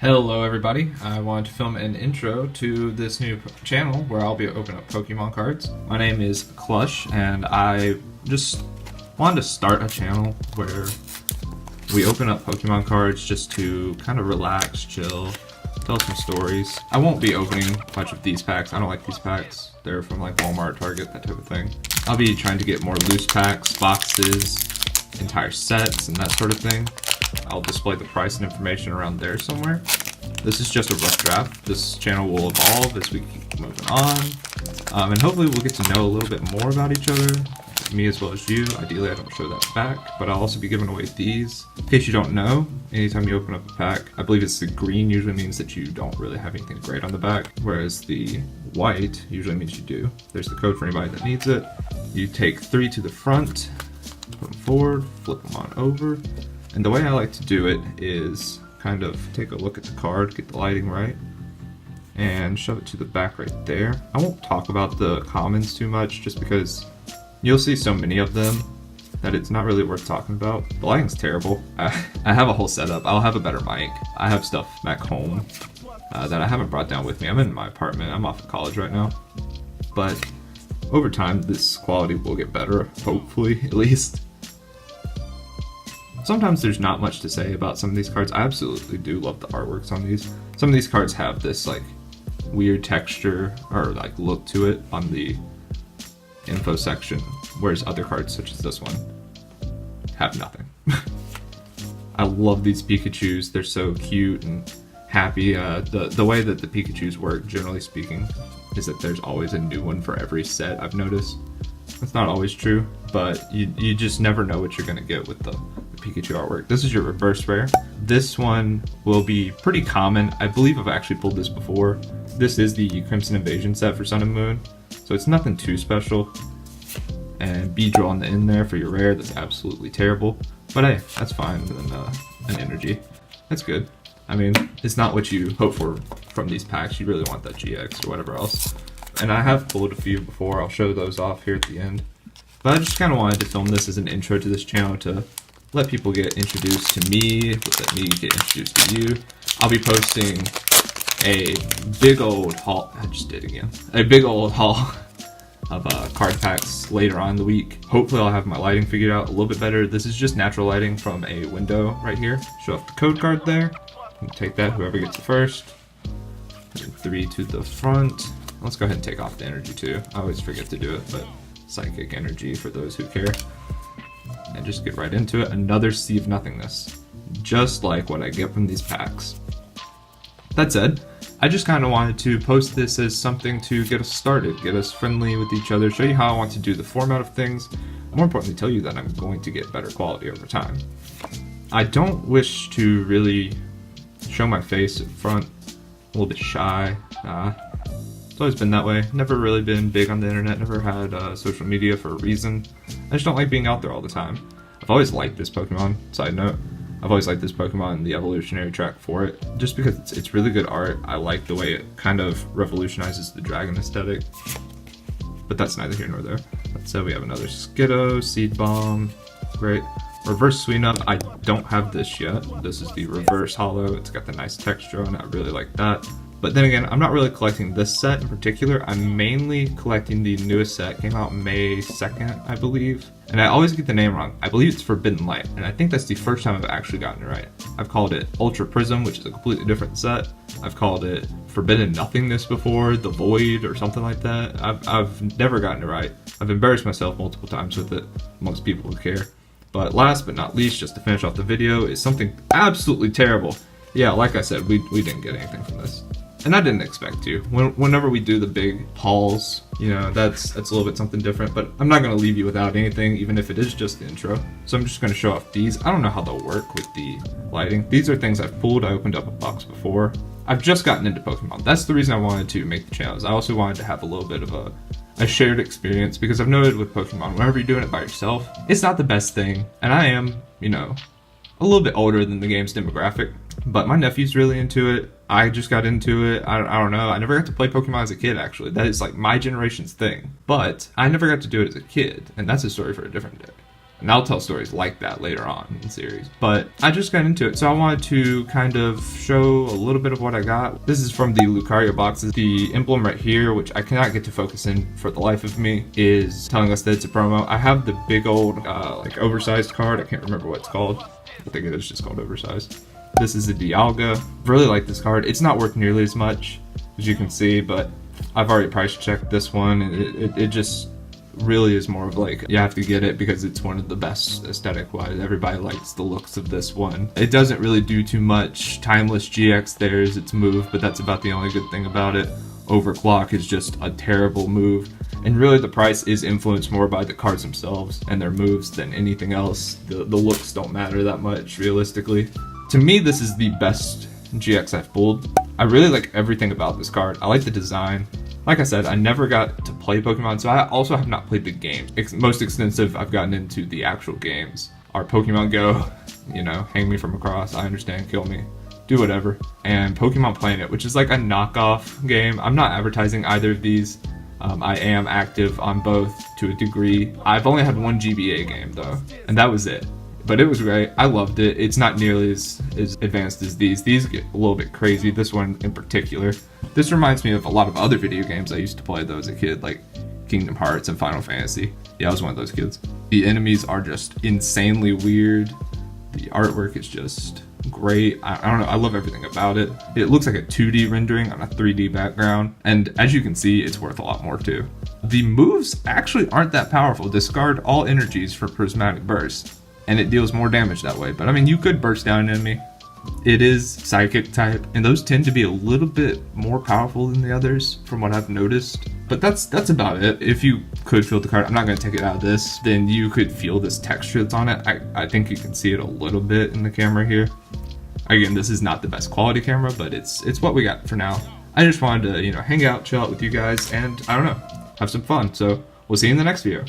Hello everybody, I wanted to film an intro to this new channel where I'll be opening up Pokemon cards. My name is Clush and I just wanted to start a channel where we open up Pokemon cards just to kind of relax, chill, tell some stories. I won't be opening much of these packs, I don't like these packs. They're from like Walmart, Target, that type of thing. I'll be trying to get more loose packs, boxes, entire sets, and that sort of thing. I'll display the price and information around there somewhere. This is just a rough draft. This channel will evolve as we keep moving on. And hopefully we'll get to know a little bit more about each other, me as well as you. Ideally I don't show that back, but I'll also be giving away these. In case you don't know, anytime you open up a pack, I believe it's the green usually means that you don't really have anything great on the back, whereas the white usually means you do. There's the code for anybody that needs it. You take 3 to the front, put them forward, flip them on over. And the way I like to do it is kind of take a look at the card, get the lighting right, and shove it to the back right there. I won't talk about the commons too much just because you'll see so many of them that it's not really worth talking about. The lighting's terrible. I have a whole setup. I'll have a better mic. I have stuff back home that I haven't brought down with me. I'm in my apartment. I'm off at college right now. But over time, this quality will get better, hopefully, at least. Sometimes there's not much to say about some of these cards. I absolutely do love the artworks on these. Some of these cards have this like weird texture or like look to it on the info section, whereas other cards such as this one have nothing. I love these Pikachus. They're so cute and happy. The way that the Pikachus work, generally speaking, is that there's always a new one for every set, I've noticed. That's not always true, but you just never know what you're going to get with the Pikachu artwork. This is your reverse rare. This one will be pretty common. I believe I've actually pulled this before. This is the Crimson Invasion set for Sun and Moon, so it's nothing too special. And Beedrill on the end there for your rare, that's absolutely terrible. But hey, that's fine. And then an energy. That's good. I mean, it's not what you hope for from these packs. You really want that GX or whatever else. And I have pulled a few before. I'll show those off here at the end. But I just kind of wanted to film this as an intro to this channel to let people get introduced to me, let me get introduced to you. I'll be posting a big old haul, I just did again, a big old haul of card packs later on in the week. Hopefully I'll have my lighting figured out a little bit better. This is just natural lighting from a window right here. Show off the code card there. You can take that, whoever gets it first. 3 to the front. Let's go ahead and take off the energy too. I always forget to do it, but psychic energy for those who care. And just get right into it. Another Sea of Nothingness. Just like what I get from these packs. That said, I just kind of wanted to post this as something to get us started, get us friendly with each other, show you how I want to do the format of things, more importantly tell you that I'm going to get better quality over time. I don't wish to really show my face in front, a little bit shy. It's always been that way. Never really been big on the internet, never had social media for a reason. I just don't like being out there all the time. I've always liked this Pokemon, side note. I've always liked this Pokemon and the evolutionary track for it, just because it's really good art. I like the way it kind of revolutionizes the dragon aesthetic. But that's neither here nor there. That said, we have another Skiddo, Seed Bomb, great. Reverse Suicune, I don't have this yet. This is the reverse holo. It's got the nice texture on it. I really like that. But then again, I'm not really collecting this set in particular. I'm mainly collecting the newest set. It came out May 2nd, I believe. And I always get the name wrong. I believe it's Forbidden Light, and I think that's the first time I've actually gotten it right. I've called it Ultra Prism, which is a completely different set. I've called it Forbidden Nothingness before, The Void, or something like that. I've never gotten it right. I've embarrassed myself multiple times with it, amongst people who care. But last but not least, just to finish off the video, is something absolutely terrible. Yeah, like I said, we didn't get anything from this. And I didn't expect to. Whenever we do the big hauls, you know, that's a little bit something different, but I'm not going to leave you without anything, even if it is just the intro. So I'm just going to show off these. I don't know how they'll work with the lighting. These are things I've pulled. I opened up a box before. I've just gotten into Pokemon. That's the reason I wanted to make the channels. I also wanted to have a little bit of a shared experience, because I've noted with Pokemon, whenever you're doing it by yourself, it's not the best thing. And I am, you know, a little bit older than the game's demographic, but my nephew's really into it. I just got into it. I don't know. I never got to play Pokemon as a kid, actually. That is like my generation's thing. But I never got to do it as a kid, and that's a story for a different day. And I'll tell stories like that later on in the series. But I just got into it, so I wanted to kind of show a little bit of what I got. This is from the Lucario boxes. The emblem right here, which I cannot get to focus in for the life of me, is telling us that it's a promo. I have the big old, like oversized card. I can't remember what it's called. I think it is just called oversized. This is a Dialga. Really like this card. It's not worth nearly as much, as you can see, but I've already price checked this one. It just really is more of like, you have to get it because it's one of the best aesthetic wise. Everybody likes the looks of this one. It doesn't really do too much. Timeless GX, there's its move, but that's about the only good thing about it. Overclock is just a terrible move, and really the price is influenced more by the cards themselves and their moves than anything else. The looks don't matter that much realistically. To me, this is the best GX I've pulled. I really like everything about this card. I like the design. Like I said, I never got to play Pokemon, so I also have not played the games. Most extensive I've gotten into the actual games are Pokemon Go, you know, hang me from across, I understand, kill me, do whatever, and Pokemon Planet, which is like a knockoff game. I'm not advertising either of these. I am active on both to a degree. I've only had one GBA game though, and that was it. But it was great. I loved it. It's not nearly as advanced as these. These get a little bit crazy, this one in particular. This reminds me of a lot of other video games I used to play though as a kid, like Kingdom Hearts and Final Fantasy. Yeah, I was one of those kids. The enemies are just insanely weird. The artwork is just great. I don't know, I love everything about it. It looks like a 2D rendering on a 3D background, and as you can see, it's worth a lot more too. The moves actually aren't that powerful. Discard all energies for Prismatic Burst, and it deals more damage that way. But I mean, you could burst down an enemy. It is psychic type, and those tend to be a little bit more powerful than the others from what I've noticed. But that's about it. If you could feel the card, I'm not going to take it out of this, then you could feel this texture that's on it. I think you can see it a little bit in the camera here. Again, this is not the best quality camera, but it's what we got for now. I just wanted to, you know, hang out, chill out with you guys, and I don't know, have some fun. So we'll see you in the next video.